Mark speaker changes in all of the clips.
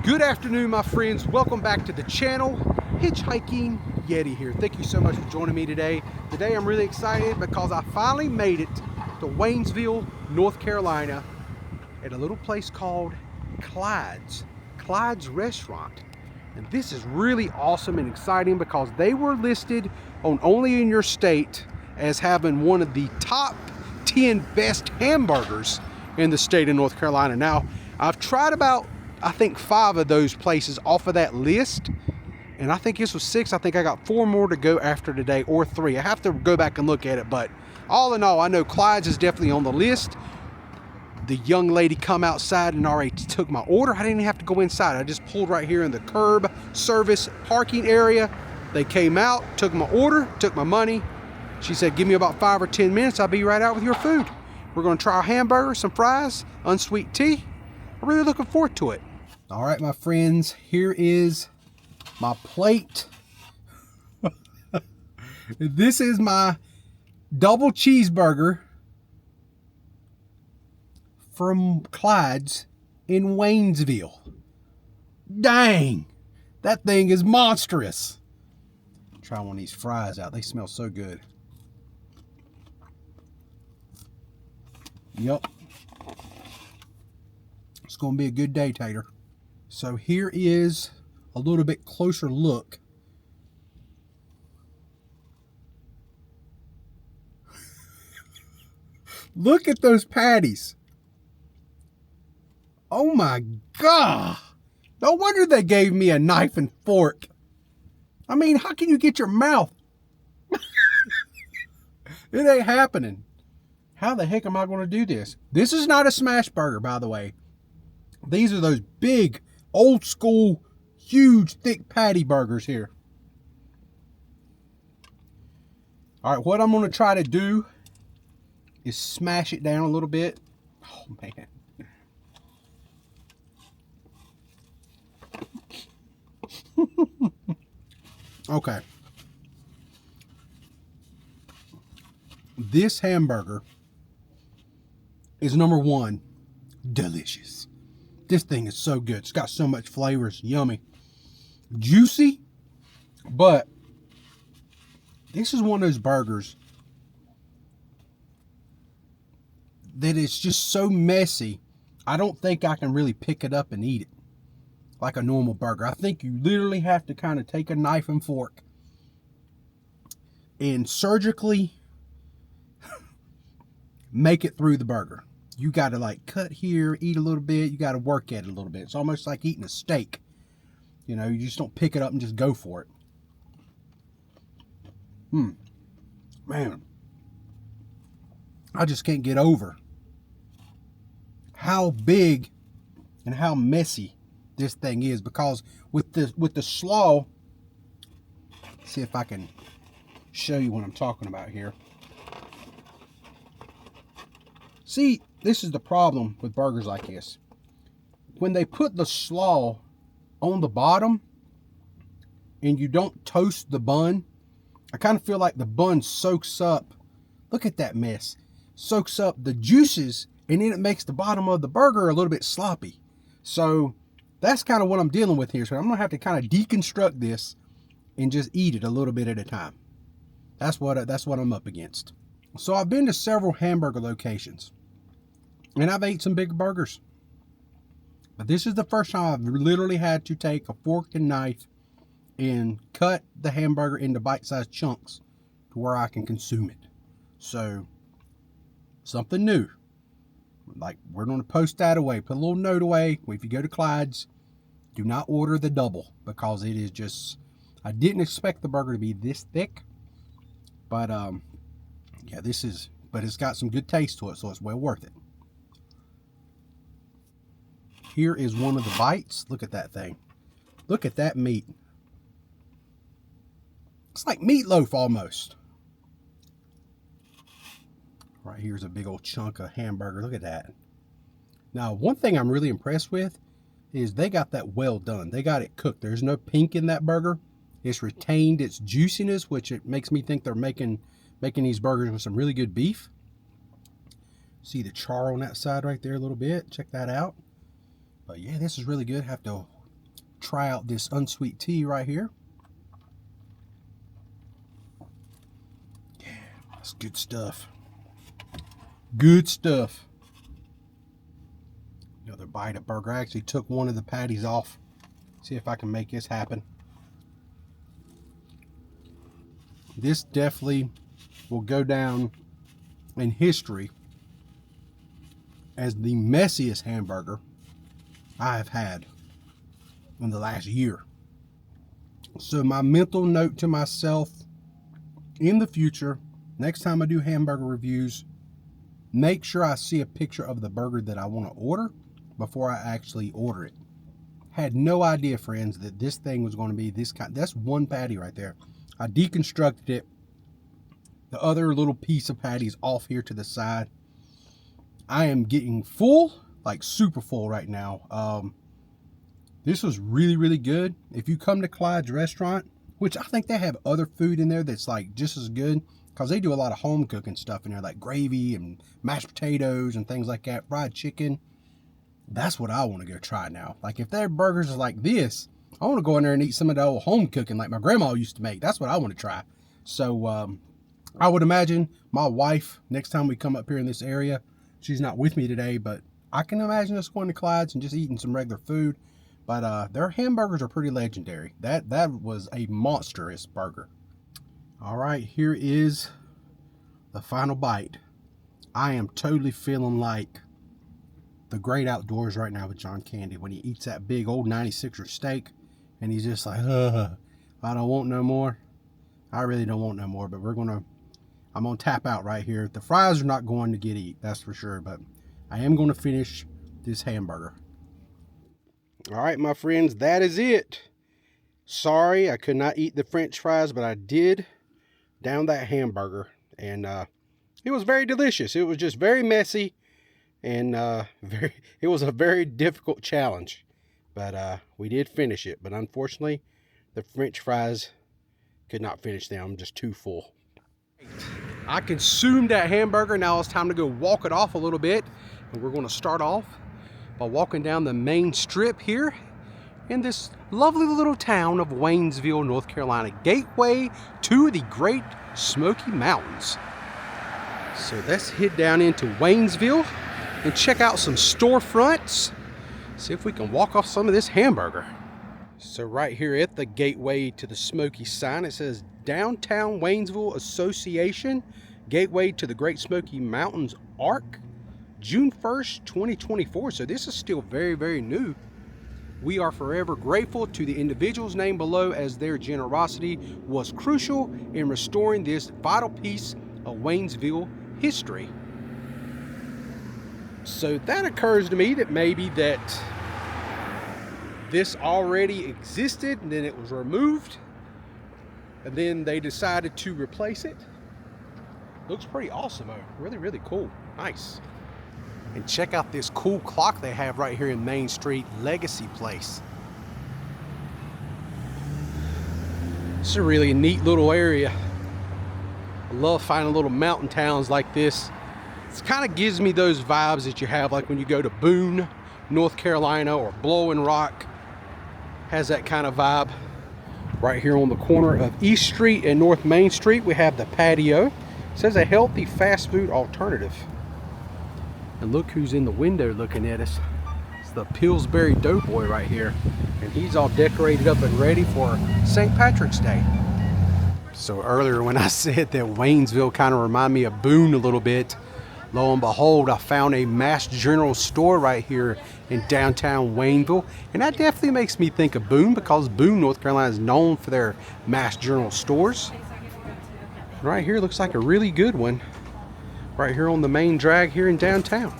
Speaker 1: Good afternoon, my friends. Welcome back to the channel. Hitchhiking Yeti here. Thank you so much for joining me today. Today I'm really excited because I finally made it to Waynesville, North Carolina at a little place called Clyde's. Clyde's restaurant. And this is really awesome and exciting because they were listed on Only in Your State as having one of the top 10 best hamburgers in the state of North Carolina. Now, I've tried about, I think, 5 of those places off of that list, and I think this was 6. I think I got 4 more to go after today, or 3. I have to go back and look at it, but all in all, I know Clyde's is definitely on the list. The young lady come outside and already took my order. I didn't even have to go inside. I just pulled right here in the curb service parking area. They came out, took my order, took my money. She said, give me about 5 or 10 minutes. I'll be right out with your food. We're gonna try a hamburger, some fries, unsweet tea. I'm really looking forward to it. All right, my friends, here is my plate. This is my double cheeseburger from Clyde's in Waynesville. Dang, that thing is monstrous. Try one of these fries out. They smell so good. Yep. It's gonna be a good day, Tater. So here is a little bit closer look. Look at those patties. Oh my God. No wonder they gave me a knife and fork. I mean, how can you get your mouth? It ain't happening. How the heck am I going to do this? This is not a smash burger, by the way. These are those big, old school, huge, thick patty burgers here. All right, what I'm going to try to do is smash it down a little bit. Oh, man. Okay. This hamburger is number 1, delicious. This thing is so good. It's got so much flavor. It's yummy. Juicy, but this is one of those burgers that is just so messy, I don't think I can really pick it up and eat it like a normal burger. I think you literally have to kind of take a knife and fork and surgically make it through the burger. You got to like cut here, eat a little bit. You got to work at it a little bit. It's almost like eating a steak. You know, you just don't pick it up and just go for it. Man, I just can't get over how big and how messy this thing is, because with the slaw, see if I can show you what I'm talking about here. See, this is the problem with burgers like this. When they put the slaw on the bottom and you don't toast the bun, I kind of feel like the bun soaks up, look at that mess, soaks up the juices, and then it makes the bottom of the burger a little bit sloppy. So that's kind of what I'm dealing with here. So I'm gonna have to kind of deconstruct this and just eat it a little bit at a time. That's what I'm up against. So I've been to several hamburger locations, and I've ate some big burgers. But this is the first time I've literally had to take a fork and knife and cut the hamburger into bite-sized chunks to where I can consume it. So, something new. Like, we're going to post that away. Put a little note away. If you go to Clyde's, do not order the double, because it is just, I didn't expect the burger to be this thick. But, yeah, but it's got some good taste to it, so it's well worth it. Here is one of the bites. Look at that thing. Look at that meat. It's like meatloaf almost. Right here's a big old chunk of hamburger. Look at that. Now, one thing I'm really impressed with is they got that well done. They got it cooked. There's no pink in that burger. It's retained its juiciness, which it makes me think they're making these burgers with some really good beef. See the char on that side right there a little bit. Check that out. But yeah, this is really good. Have to try out this unsweet tea right here. Yeah, that's good stuff. Good stuff. Another bite of burger. I actually took one of the patties off. See if I can make this happen. This definitely will go down in history as the messiest hamburger I have had in the last year. So my mental note to myself in the future, next time I do hamburger reviews, make sure I see a picture of the burger that I want to order before I actually order it. Had no idea, friends, that this thing was going to be this kind. That's one patty right there. I deconstructed it. The other little piece of patty is off here to the side. I am getting full, like super full right now. This was really, really good. If you come to Clyde's restaurant, which I think they have other food in there that's like just as good, because they do a lot of home cooking stuff in there, like gravy and mashed potatoes and things like that, fried chicken. That's what I want to go try now. Like if their burgers are like this, I want to go in there and eat some of the old home cooking like my grandma used to make. That's what I want to try. So I would imagine my wife, next time we come up here in this area, she's not with me today, but I can imagine us going to Clyde's and just eating some regular food. But their hamburgers are pretty legendary. That was a monstrous burger. All right, here is the final bite. I am totally feeling like the great outdoors right now with John Candy when he eats that big old 96er steak and he's just like, I don't want no more. I really don't want no more, but I'm gonna tap out right here. The fries are not going to get eat, that's for sure, but I am going to finish this hamburger. All right, my friends, that is it. Sorry I could not eat the French fries, but I did down that hamburger, and it was very delicious. It was just very messy, and it was a very difficult challenge, but we did finish it. But unfortunately, the French fries could not finish them. I'm just too full. I consumed that hamburger. Now it's time to go walk it off a little bit, and we're going to start off by walking down the main strip here in this lovely little town of Waynesville, North Carolina, gateway to the Great Smoky Mountains. So let's head down into Waynesville and check out some storefronts, see if we can walk off some of this hamburger. So right here at the gateway to the Smoky sign, it says Downtown Waynesville Association, gateway to the Great Smoky Mountains Arc, June 1st, 2024. So this is still very, very new. We are forever grateful to the individuals named below, as their generosity was crucial in restoring this vital piece of Waynesville history. So that occurs to me that maybe that this already existed and then it was removed and then they decided to replace it. Looks pretty awesome though. Really, really cool. Nice. And check out this cool clock they have right here in Main Street, Legacy Place. It's a really neat little area. I love finding little mountain towns like this. It kind of gives me those vibes that you have like when you go to Boone, North Carolina, or Blowing Rock. Has that kind of vibe. Right here on the corner of East Street and North Main Street, we have the patio. It says a healthy fast food alternative. And look who's in the window looking at us. It's the Pillsbury Doughboy right here. And he's all decorated up and ready for St. Patrick's Day. So earlier when I said that Waynesville kind of reminded me of Boone a little bit, lo and behold, I found a Mass General store right here in downtown Waynesville. And that definitely makes me think of Boone, because Boone, North Carolina is known for their Mass General stores. Right here looks like a really good one. Right here on the main drag here in downtown.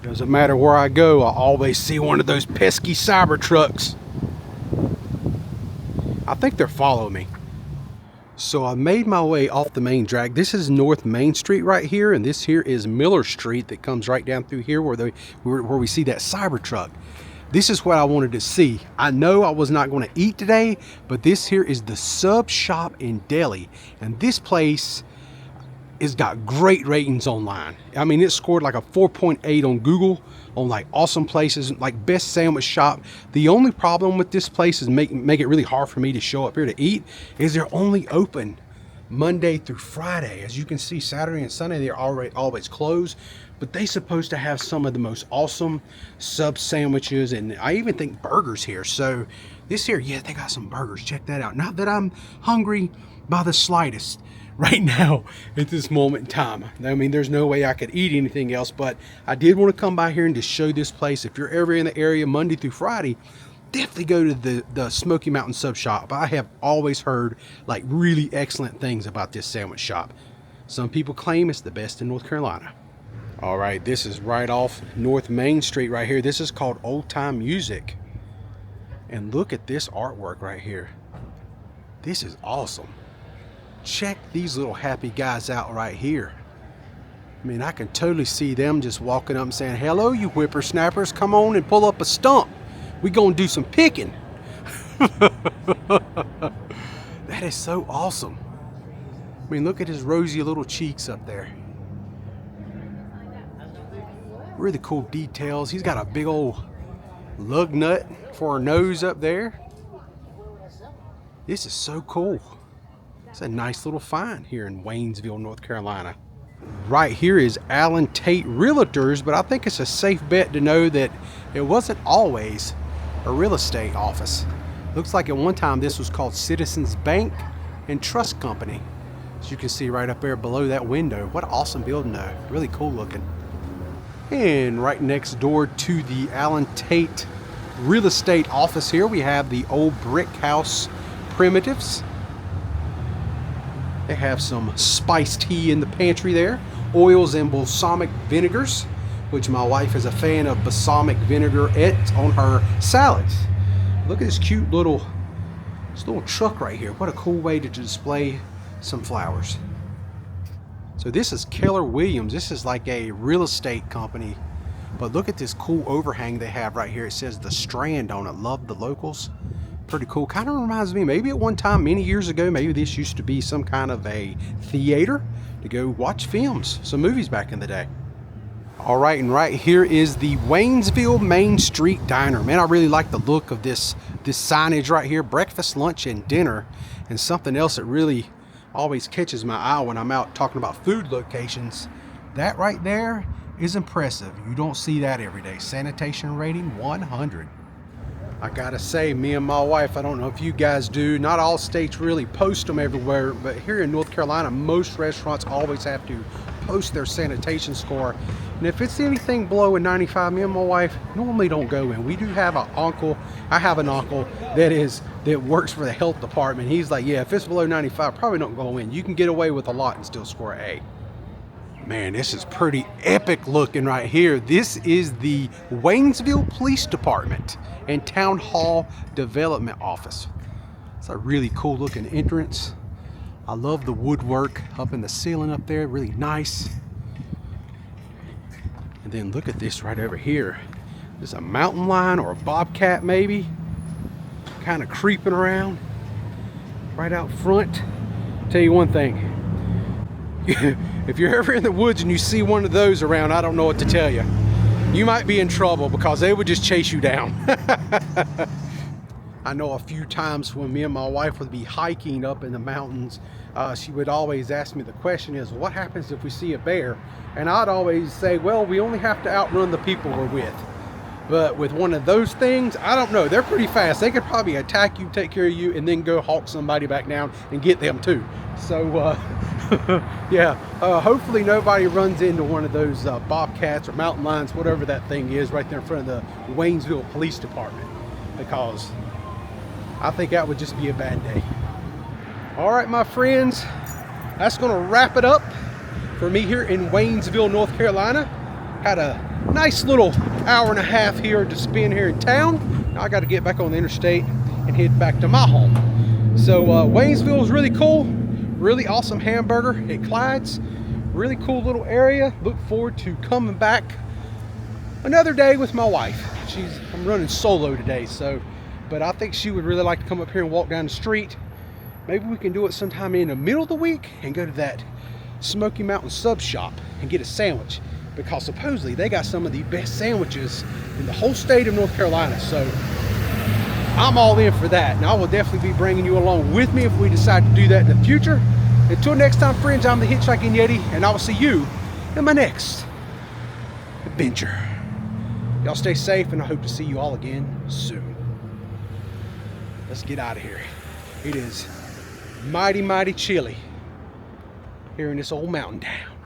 Speaker 1: Doesn't matter where I go, I always see one of those pesky cyber trucks. I think they're following me. So I made my way off the main drag. This is North Main Street right here, and this here is Miller Street that comes right down through here where we see that cyber truck. This is what I wanted to see. I know I was not going to eat today, but this here is the Sub Shop in Delhi, and this place, it's got great ratings online. I mean, it scored like a 4.8 on Google on like awesome places, like best sandwich shop. The only problem with this place is make it really hard for me to show up here to eat is they're only open Monday through Friday. As you can see, Saturday and Sunday they're always closed, but they supposed to have some of the most awesome sub sandwiches, and I even think burgers here. So this here, yeah, they got some burgers. Check that out. Not that I'm hungry by the slightest right now at this moment in time. I mean, there's no way I could eat anything else, but I did want to come by here and just show this place. If you're ever in the area Monday through Friday, definitely go to the Smoky Mountain Sub Shop. I have always heard like really excellent things about this sandwich shop. Some people claim it's the best in North Carolina. All right, this is right off North Main Street right here. This is called Old Time Music. And look at this artwork right here. This is awesome. Check these little happy guys out right here. I mean, I can totally see them just walking up and saying, hello, you whippersnappers, come on and pull up a stump. We gonna do some picking. That is so awesome. I mean, look at his rosy little cheeks up there. Really cool details. He's got a big old lug nut for a nose up there. This is so cool. It's a nice little find here in Waynesville, North Carolina. Right here is Allen Tate Realtors, but I think it's a safe bet to know that it wasn't always a real estate office. Looks like at one time this was called Citizens Bank and Trust Company. As you can see right up there below that window. What an awesome building though. Really cool looking. And right next door to the Allen Tate Real Estate office here, we have the Old Brick House Primitives. They have some spiced tea in the pantry there. Oils and balsamic vinegars, which my wife is a fan of balsamic vinaigrette on her salads. Look at this cute little truck right here. What a cool way to display some flowers. So this is Keller Williams. This is like a real estate company. But look at this cool overhang they have right here. It says The Strand on it. Love the locals. Pretty cool. Kind of reminds me, maybe at one time many years ago, maybe this used to be some kind of a theater to go watch films, some movies back in the day. All right, and right here is the Waynesville Main Street Diner. Man, I really like the look of this signage right here. Breakfast, lunch, and dinner. And something else that really always catches my eye when I'm out talking about food locations. That right there is impressive. You don't see that every day. Sanitation rating 100. I gotta say, me and my wife, I don't know if you guys do, not all states really post them everywhere, but here in North Carolina, most restaurants always have to post their sanitation score. And if it's anything below a 95, me and my wife normally don't go in. We do have an uncle, I have an uncle that works for the health department. He's like, yeah, if it's below 95, probably don't go in. You can get away with a lot and still score an A. Man, this is pretty epic looking right here. This is the Waynesville Police Department and Town Hall Development Office. It's a really cool looking entrance. I love the woodwork up in the ceiling up there, really nice. And then look at this right over here. There's a mountain lion or a bobcat maybe, kind of creeping around right out front. Tell you one thing. If you're ever in the woods and you see one of those around, I don't know what to tell you. You might be in trouble because they would just chase you down. I know a few times when me and my wife would be hiking up in the mountains, she would always ask me the question is, what happens if we see a bear? And I'd always say, well, we only have to outrun the people we're with. But with one of those things, I don't know. They're pretty fast. They could probably attack you, take care of you, and then go hawk somebody back down and get them too. So, yeah, hopefully nobody runs into one of those bobcats or mountain lions, whatever that thing is, right there in front of the Waynesville Police Department, because I think that would just be a bad day. All right, my friends, that's going to wrap it up for me here in Waynesville, North Carolina. Had a nice little hour and a half here to spend here in town. Now I got to get back on the interstate and head back to my home. So Waynesville is really cool. Really awesome hamburger at Clyde's. Really cool little area. Look forward to coming back another day with my wife. I'm running solo today, but I think she would really like to come up here and walk down the street. Maybe we can do it sometime in the middle of the week and go to that Smoky Mountain Sub Shop and get a sandwich, because supposedly they got some of the best sandwiches in the whole state of North Carolina. So I'm all in for that, and I will definitely be bringing you along with me if we decide to do that in the future. Until next time, friends, I'm the Hitchhiking Yeti, and I will see you in my next adventure. Y'all stay safe, and I hope to see you all again soon. Let's get out of here. It is mighty, mighty chilly here in this old mountain town.